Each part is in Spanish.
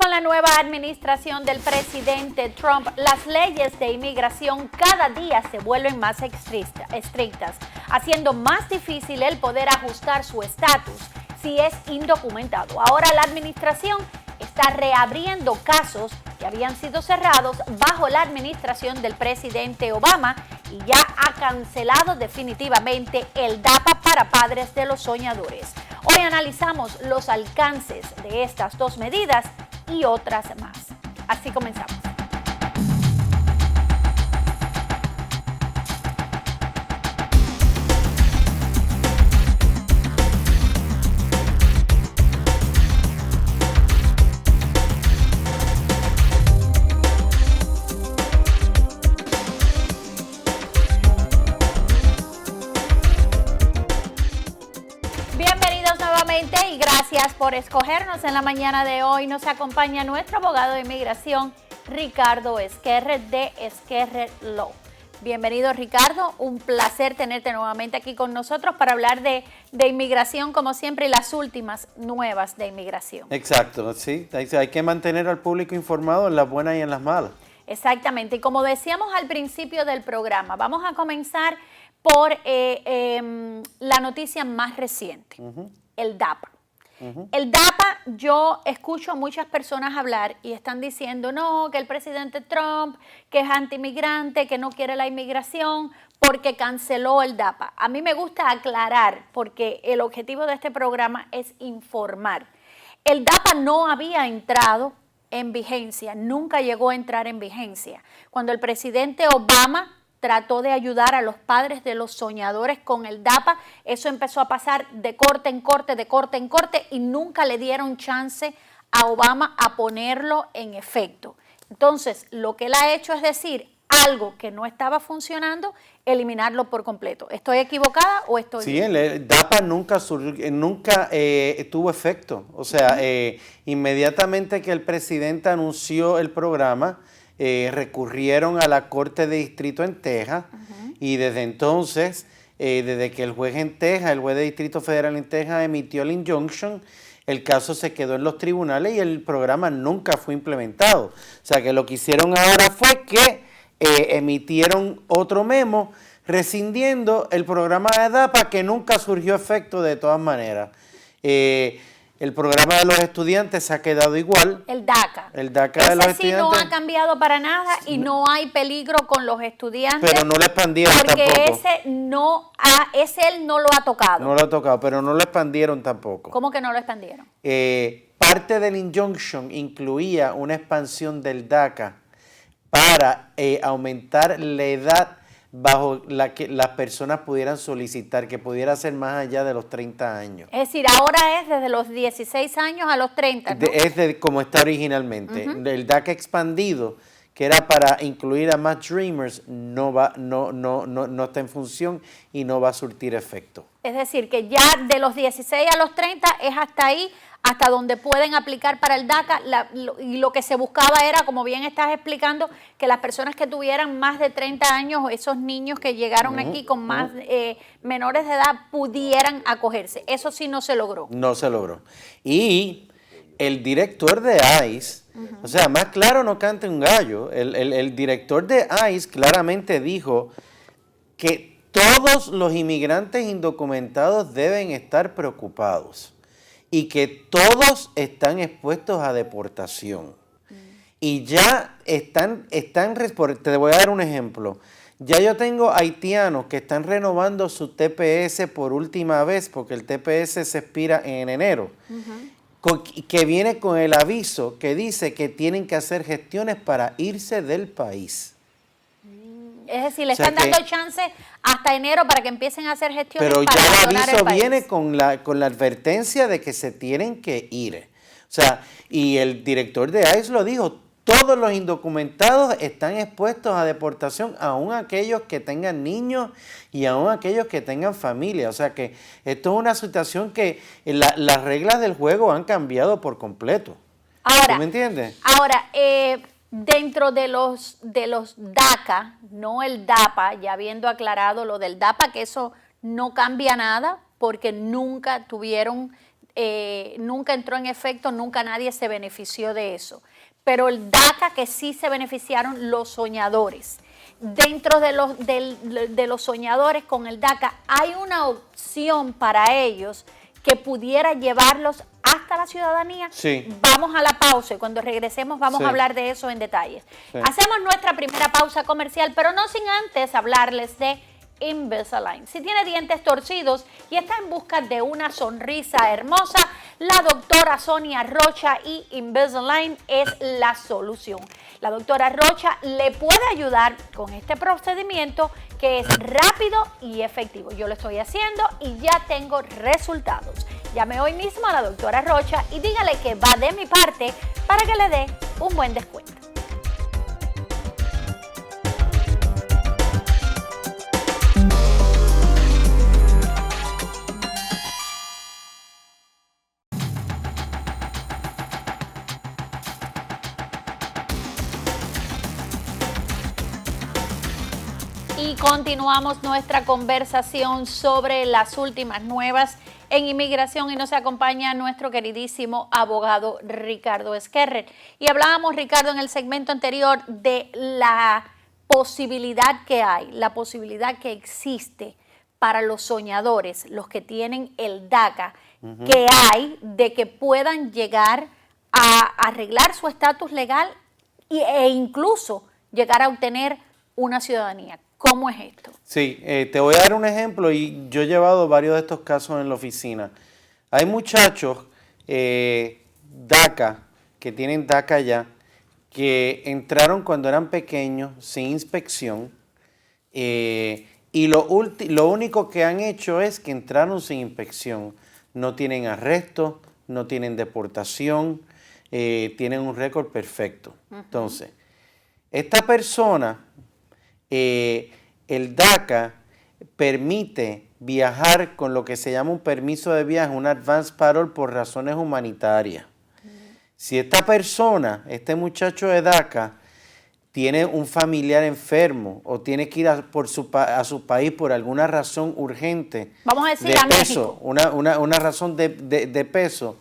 Con la nueva administración del presidente Trump, las leyes de inmigración cada día se vuelven más estrictas, haciendo más difícil el poder ajustar su estatus si es indocumentado. Ahora la administración está reabriendo casos que habían sido cerrados bajo la administración del presidente Obama y ya ha cancelado definitivamente el DAPA para padres de los soñadores. Hoy analizamos los alcances de estas dos medidas y otras más. Así comenzamos. Y gracias por escogernos en la mañana de hoy. Nos acompaña nuestro abogado de inmigración, Ricardo Esquerre, de Esquerre Law. Bienvenido, Ricardo. Un placer tenerte nuevamente aquí con nosotros para hablar de inmigración, como siempre, y las últimas nuevas de inmigración. Exacto, sí. Hay que mantener al público informado en las buenas y en las malas. Exactamente. Y como decíamos al principio del programa, vamos a comenzar por la noticia más reciente. El DAPA. El DAPA, yo escucho a muchas personas hablar y están diciendo no, que el presidente Trump, que es anti-inmigrante, que no quiere la inmigración porque canceló el DAPA. A mí me gusta aclarar porque el objetivo de este programa es informar. El DAPA no había entrado en vigencia, nunca llegó a entrar en vigencia. Cuando el presidente Obama trató de ayudar a los padres de los soñadores con el DAPA, eso empezó a pasar de corte en corte, de corte en corte, y nunca le dieron chance a Obama a ponerlo en efecto. Entonces, lo que él ha hecho es decir, algo que no estaba funcionando, eliminarlo por completo. ¿Estoy equivocada o estoy bien? Sí, el DAPA nunca tuvo efecto. O sea, inmediatamente que el presidente anunció el programa, recurrieron a la Corte de Distrito en Texas y desde entonces, desde que el juez de Distrito Federal en Texas emitió el injunction, el caso se quedó en los tribunales y el programa nunca fue implementado. O sea que lo que hicieron ahora fue que emitieron otro memo rescindiendo el programa de DAPA que nunca surgió efecto de todas maneras. El programa de los estudiantes se ha quedado igual. El DACA. El DACA de los estudiantes. Sí no ha cambiado para nada y no hay peligro con los estudiantes. Pero no lo expandieron tampoco. Porque ese él no lo ha tocado. No lo ha tocado, pero no lo expandieron tampoco. ¿Cómo que no lo expandieron? Parte del injunction incluía una expansión del DACA para aumentar la edad bajo la que las personas pudieran solicitar, que pudiera ser más allá de los 30 años. Es decir, ahora es desde los 16 años a los 30, ¿no? Es como está originalmente. El DACA expandido, que era para incluir a más Dreamers, no está en función y no va a surtir efecto. Es decir, que ya de los 16 a los 30 es hasta ahí, hasta donde pueden aplicar para el DACA, y lo que se buscaba era, como bien estás explicando, que las personas que tuvieran más de 30 años, esos niños que llegaron aquí con más menores de edad, pudieran acogerse. Eso sí no se logró. No se logró. Y el director de ICE, o sea, más claro no canta un gallo, el director de ICE claramente dijo que todos los inmigrantes indocumentados deben estar preocupados y que todos están expuestos a deportación. Y ya te voy a dar un ejemplo. Ya yo tengo haitianos que están renovando su TPS por última vez, porque el TPS se expira en enero, que viene con el aviso que dice que tienen que hacer gestiones para irse del país. Es decir, le están dando chance hasta enero para que empiecen a hacer gestiones pero para ya el abandonar aviso el país. viene con la advertencia de que se tienen que ir. O sea, y el director de ICE lo dijo, todos los indocumentados están expuestos a deportación, aún aquellos que tengan niños y aún aquellos que tengan familia. O sea que esto es una situación que las reglas del juego han cambiado por completo. Ahora, ¿tú me entiendes? Ahora, dentro de los DACA, no el DAPA, ya habiendo aclarado lo del DAPA, que eso no cambia nada porque nunca tuvieron nunca entró en efecto, nunca nadie se benefició de eso. Pero el DACA que sí se beneficiaron los soñadores. Dentro de los soñadores con el DACA hay una opción para ellos que pudiera llevarlos hasta la ciudadanía. Sí. Vamos a la pausa y cuando regresemos vamos a hablar de eso en detalle. Sí. Hacemos nuestra primera pausa comercial, pero no sin antes hablarles de Invisalign. Si tiene dientes torcidos y está en busca de una sonrisa hermosa, la doctora Sonia Rocha y Invisalign es la solución. La doctora Rocha le puede ayudar con este procedimiento que es rápido y efectivo. Yo lo estoy haciendo y ya tengo resultados. Llame hoy mismo a la doctora Rocha y dígale que va de mi parte para que le dé un buen descuento. Y continuamos nuestra conversación sobre las últimas nuevas en inmigración y nos acompaña nuestro queridísimo abogado Ricardo Esquerrer. Y hablábamos, Ricardo, en el segmento anterior de la posibilidad que hay, la posibilidad que existe para los soñadores, los que tienen el DACA, que hay de que puedan llegar a arreglar su estatus legal e incluso llegar a obtener una ciudadanía. ¿Cómo es esto? Sí, te voy a dar un ejemplo y yo he llevado varios de estos casos en la oficina. Hay muchachos DACA, que tienen DACA ya, que entraron cuando eran pequeños sin inspección y lo único que han hecho es que entraron sin inspección. No tienen arresto, no tienen deportación, tienen un récord perfecto. Entonces, esta persona... el DACA permite viajar con lo que se llama un permiso de viaje, un advance parole por razones humanitarias. Si esta persona, este muchacho de DACA, tiene un familiar enfermo o tiene que ir a su país por alguna razón urgente, vamos a decir de a peso, México. una razón de peso,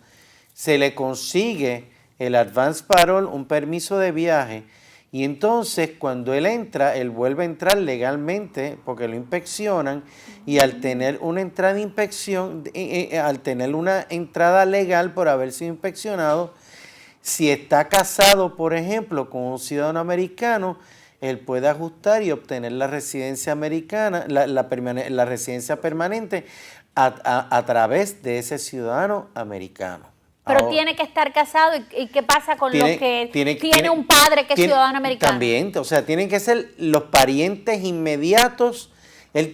se le consigue el advance parole, un permiso de viaje. Y entonces cuando él entra, él vuelve a entrar legalmente porque lo inspeccionan y al tener una entrada de inspección, al tener una entrada legal por haber sido inspeccionado, si está casado, por ejemplo, con un ciudadano americano, él puede ajustar y obtener la residencia americana, la residencia permanente a través de ese ciudadano americano. Pero ahora, tiene que estar casado y ¿qué pasa con los que tiene un padre que es ciudadano americano? También, o sea, tienen que ser los parientes inmediatos. El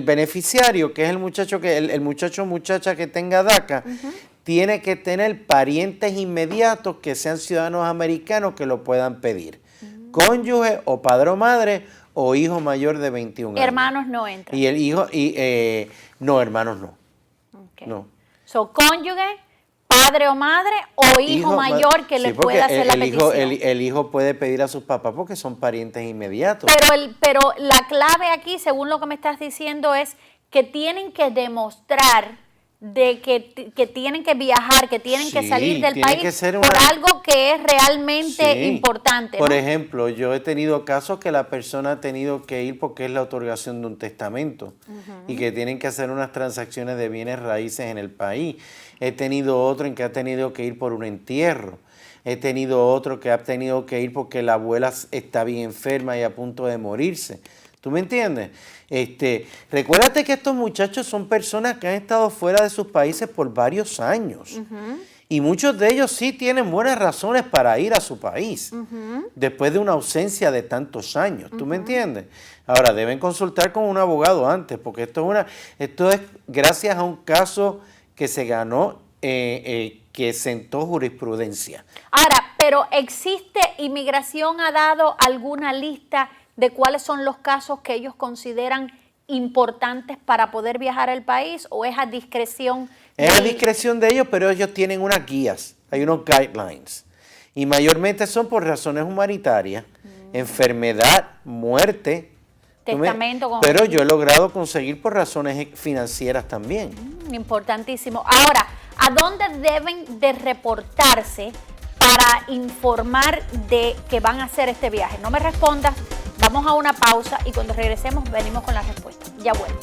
beneficiario, que es el muchacho o muchacha que tenga DACA, tiene que tener parientes inmediatos que sean ciudadanos americanos que lo puedan pedir. Cónyuge o padre o madre o hijo mayor de 21 años. Hermanos no entran. Y el hijo, no, hermanos no. Okay. No. So, cónyuge, padre o madre o hijo mayor que le pueda hacer la petición. El hijo puede pedir a sus papás porque son parientes inmediatos. Pero la clave aquí, según lo que me estás diciendo, es que tienen que demostrar de que tienen que viajar, que tienen que salir del país por algo que es realmente importante, ¿no? Por ejemplo, yo he tenido casos que la persona ha tenido que ir porque es la otorgación de un testamento y que tienen que hacer unas transacciones de bienes raíces en el país. He tenido otro en que ha tenido que ir por un entierro. He tenido otro que ha tenido que ir porque la abuela está bien enferma y a punto de morirse. ¿Tú me entiendes? Recuérdate que estos muchachos son personas que han estado fuera de sus países por varios años. Y muchos de ellos sí tienen buenas razones para ir a su país después de una ausencia de tantos años. ¿Tú me entiendes? Ahora, deben consultar con un abogado antes, porque esto es gracias a un caso que se ganó, que sentó jurisprudencia. Ahora, pero ¿existe, inmigración ha dado alguna lista de cuáles son los casos que ellos consideran importantes para poder viajar al país o es a discreción? Es a discreción de ellos, pero ellos tienen unas guías, hay unos guidelines. Y mayormente son por razones humanitarias, enfermedad, muerte Testamento. Pero yo he logrado conseguir por razones financieras también. Importantísimo. Ahora, ¿a dónde deben de reportarse para informar de que van a hacer este viaje? No me respondas, vamos a una pausa y cuando regresemos venimos con la respuesta. Ya vuelvo.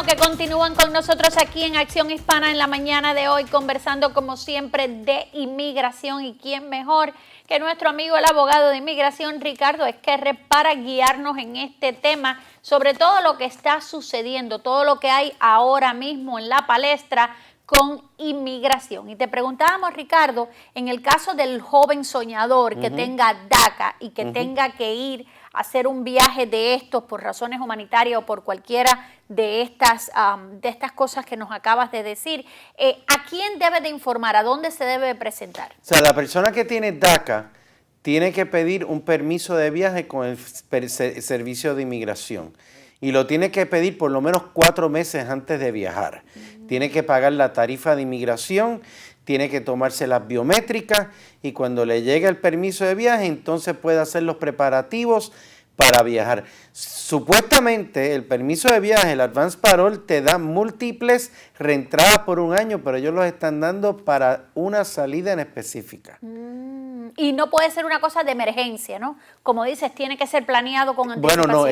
Que continúan con nosotros aquí en Acción Hispana en la mañana de hoy, conversando como siempre de inmigración, y quién mejor que nuestro amigo el abogado de inmigración Ricardo Esquerre para guiarnos en este tema, sobre todo lo que está sucediendo, todo lo que hay ahora mismo en la palestra con inmigración. Y te preguntábamos, Ricardo, en el caso del joven soñador que tenga DACA y que tenga que ir a hacer un viaje de estos por razones humanitarias o por cualquiera de estas cosas que nos acabas de decir, ¿a quién debe de informar? ¿A dónde se debe de presentar? O sea, la persona que tiene DACA tiene que pedir un permiso de viaje con el servicio de inmigración. Y lo tiene que pedir por lo menos 4 meses antes de viajar. Tiene que pagar la tarifa de inmigración, tiene que tomarse las biométricas y cuando le llegue el permiso de viaje, entonces puede hacer los preparativos para viajar. Supuestamente el permiso de viaje, el Advance Parole, te da múltiples reentradas por un año, pero ellos los están dando para una salida en específica. Y no puede ser una cosa de emergencia, ¿no? Como dices, tiene que ser planeado con anticipación. Bueno, no,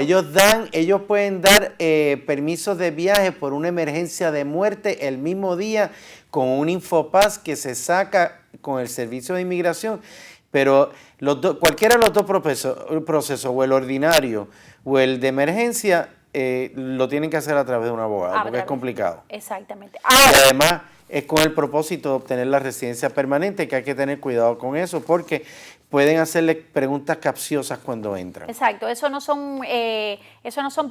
ellos pueden dar permisos de viaje por una emergencia de muerte el mismo día con un Infopass que se saca con el servicio de inmigración, pero cualquiera de los dos procesos, o el ordinario o el de emergencia, lo tienen que hacer a través de un abogado, porque es complicado. Exactamente. Y además es con el propósito de obtener la residencia permanente, que hay que tener cuidado con eso, porque pueden hacerle preguntas capciosas cuando entran. Exacto, eso no son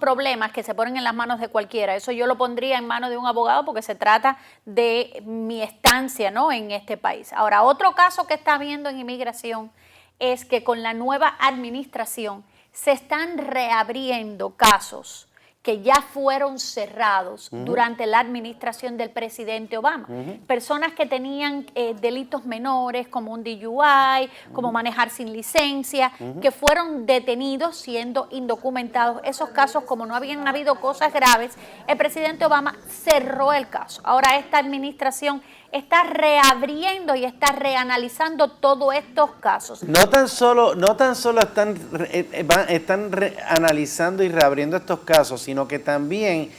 problemas que se ponen en las manos de cualquiera. Eso yo lo pondría en manos de un abogado porque se trata de mi estancia, ¿no?, en este país. Ahora, otro caso que está habiendo en inmigración es que con la nueva administración se están reabriendo casos que ya fueron cerrados durante la administración del presidente Obama. Personas que tenían delitos menores como un DUI, como manejar sin licencia, que fueron detenidos siendo indocumentados. Esos casos, como no habían habido cosas graves, el presidente Obama cerró el caso. Ahora esta administración está reabriendo y está reanalizando todos estos casos. No tan solo están analizando y reabriendo estos casos, sino que también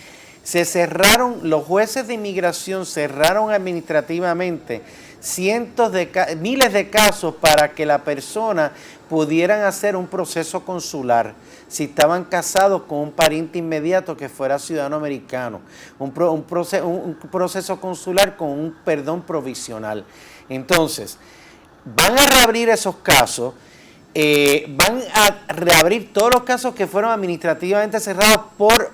se cerraron, los jueces de inmigración cerraron administrativamente miles de casos para que la persona pudieran hacer un proceso consular si estaban casados con un pariente inmediato que fuera ciudadano americano, un proceso consular con un perdón provisional. Entonces, van a reabrir esos casos, van a reabrir todos los casos que fueron administrativamente cerrados por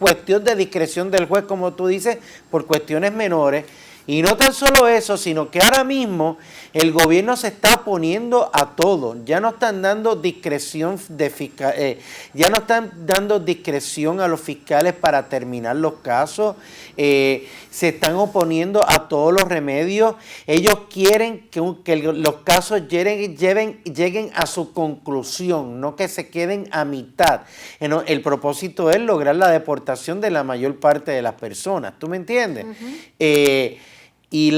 cuestión de discreción del juez, como tú dices, por cuestiones menores. Y no tan solo eso, sino que ahora mismo el gobierno se está oponiendo a todo. Ya no están dando discreción ya no están dando discreción a los fiscales para terminar los casos. Se están oponiendo a todos los remedios. Ellos quieren que los casos lleguen a su conclusión, no que se queden a mitad. El propósito es lograr la deportación de la mayor parte de las personas. ¿Tú me entiendes? Y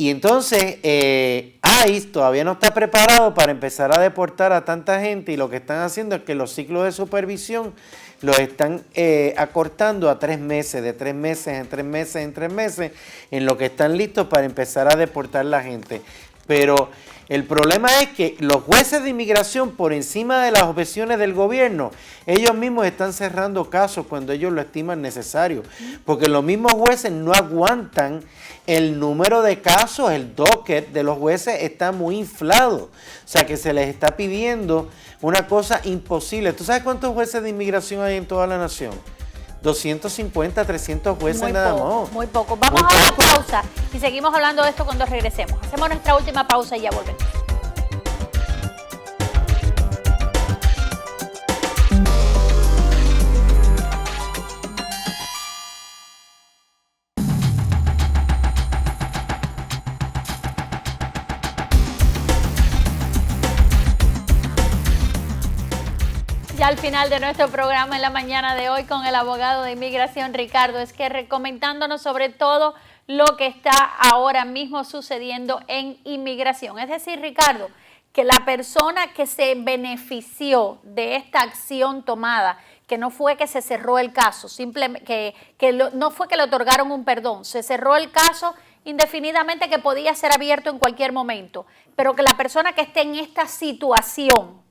entonces ICE todavía no está preparado para empezar a deportar a tanta gente, y lo que están haciendo es que los ciclos de supervisión los están acortando a 3 meses, de 3 meses en 3 meses en 3 meses, en lo que están listos para empezar a deportar la gente. Pero el problema es que los jueces de inmigración, por encima de las objeciones del gobierno, ellos mismos están cerrando casos cuando ellos lo estiman necesario, porque los mismos jueces no aguantan el número de casos. El docket de los jueces está muy inflado, o sea que se les está pidiendo una cosa imposible. ¿Tú sabes cuántos jueces de inmigración hay en toda la nación? 250, 300 jueces nada más. Muy poco. Vamos a la pausa y seguimos hablando de esto cuando regresemos. Hacemos nuestra última pausa y ya volvemos. ya al final de nuestro programa en la mañana de hoy con el abogado de inmigración Ricardo Esquerre, comentándonos sobre todo lo que está ahora mismo sucediendo en inmigración. Es decir, Ricardo, que la persona que se benefició de esta acción tomada, que no fue que se cerró el caso, simplemente no fue que le otorgaron un perdón, se cerró el caso indefinidamente, que podía ser abierto en cualquier momento, pero que la persona que esté en esta situación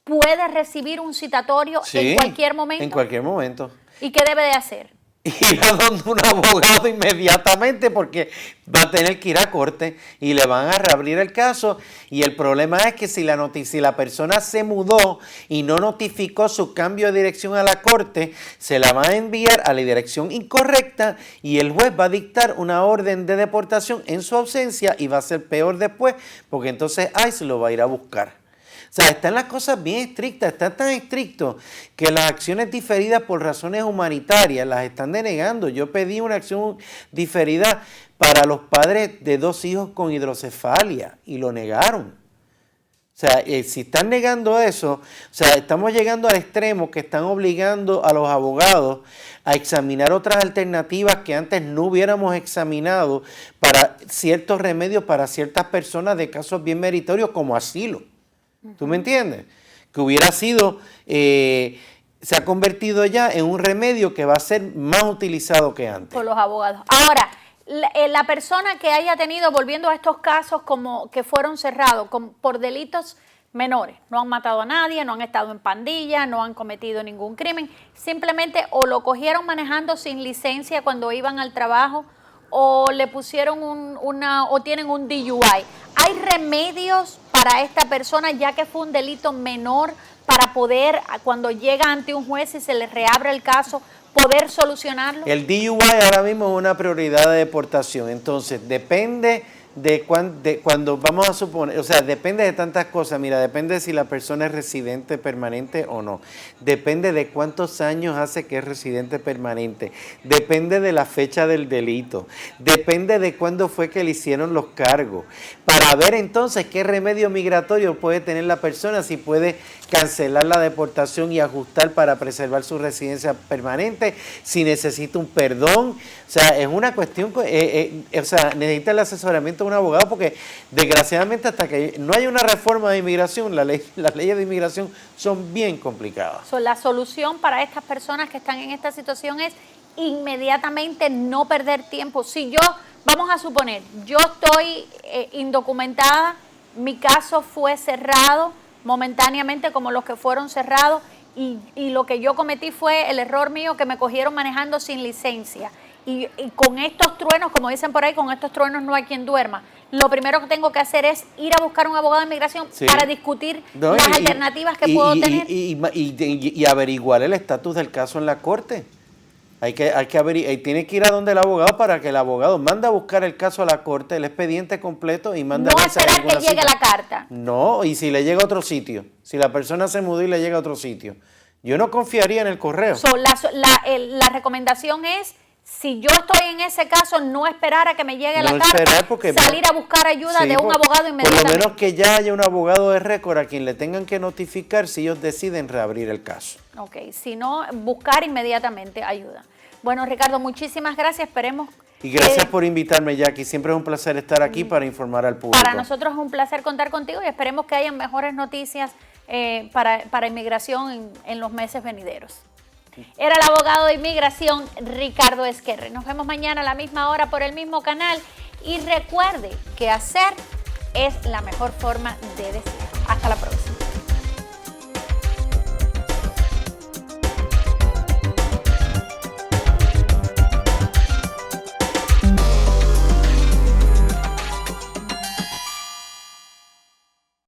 puede recibir un citatorio en cualquier momento. En cualquier momento. ¿Y qué debe de hacer? Ir a donde un abogado inmediatamente, porque va a tener que ir a corte y le van a reabrir el caso. Y el problema es que si la persona se mudó y no notificó su cambio de dirección a la corte, se la van a enviar a la dirección incorrecta y el juez va a dictar una orden de deportación en su ausencia y va a ser peor después, porque entonces ICE lo va a ir a buscar. O sea, están las cosas bien estrictas, está tan estricto que las acciones diferidas por razones humanitarias las están denegando. Yo pedí una acción diferida para los padres de 2 hijos con hidrocefalia y lo negaron. O sea, si están negando eso, o sea, estamos llegando al extremo que están obligando a los abogados a examinar otras alternativas que antes no hubiéramos examinado para ciertos remedios para ciertas personas de casos bien meritorios como asilo. ¿Tú me entiendes? Que hubiera sido, se ha convertido ya en un remedio que va a ser más utilizado que antes. Por los abogados. Ahora, la persona que haya tenido, volviendo a estos casos como que fueron cerrados por delitos menores, no han matado a nadie, no han estado en pandilla, no han cometido ningún crimen, simplemente o lo cogieron manejando sin licencia cuando iban al trabajo, o le pusieron o tienen un DUI. ¿Hay remedios para esta persona, ya que fue un delito menor, para poder, cuando llega ante un juez y se le reabre el caso, poder solucionarlo? El DUI ahora mismo es una prioridad de deportación, entonces depende de cuando vamos a suponer, o sea, depende de tantas cosas. Mira, depende de si la persona es residente permanente o no. Depende de cuántos años hace que es residente permanente. Depende de la fecha del delito. Depende de cuándo fue que le hicieron los cargos. Para ver entonces qué remedio migratorio puede tener la persona, si puede cancelar la deportación y ajustar para preservar su residencia permanente, si necesita un perdón. O sea, es una cuestión, o sea, necesita el asesoramiento de un abogado, porque desgraciadamente hasta que no haya una reforma de inmigración, las leyes de inmigración son bien complicadas. La solución para estas personas que están en esta situación es inmediatamente no perder tiempo. Si yo, vamos a suponer, yo estoy indocumentada, mi caso fue cerrado momentáneamente como los que fueron cerrados, y lo que yo cometí fue el error mío, que me cogieron manejando sin licencia. Y con estos truenos, como dicen por ahí, con estos truenos no hay quien duerma. Lo primero que tengo que hacer es ir a buscar un abogado de inmigración para discutir las alternativas que puedo tener. Y averiguar el estatus del caso en la corte. Hay que averiguar, tiene que ir a donde el abogado para que el abogado mande a buscar el caso a la corte, el expediente completo, y manda no esperar que llegue la carta. No, y si le llega a otro sitio, si la persona se mudó y le llega a otro sitio, yo no confiaría en el correo. La recomendación es, si yo estoy en ese caso, no esperar a que me llegue la carta, salir a buscar ayuda de un abogado inmediatamente. Por lo menos que ya haya un abogado de récord a quien le tengan que notificar si ellos deciden reabrir el caso. Ok, si no, buscar inmediatamente ayuda. Bueno, Ricardo, muchísimas gracias, esperemos. Y gracias por invitarme, Jackie. Siempre es un placer estar aquí para informar al público. Para nosotros es un placer contar contigo y esperemos que hayan mejores noticias para inmigración en los meses venideros. Era el abogado de inmigración Ricardo Esquerre. Nos vemos mañana a la misma hora por el mismo canal. Y recuerde que hacer es la mejor forma de decir. Hasta la próxima.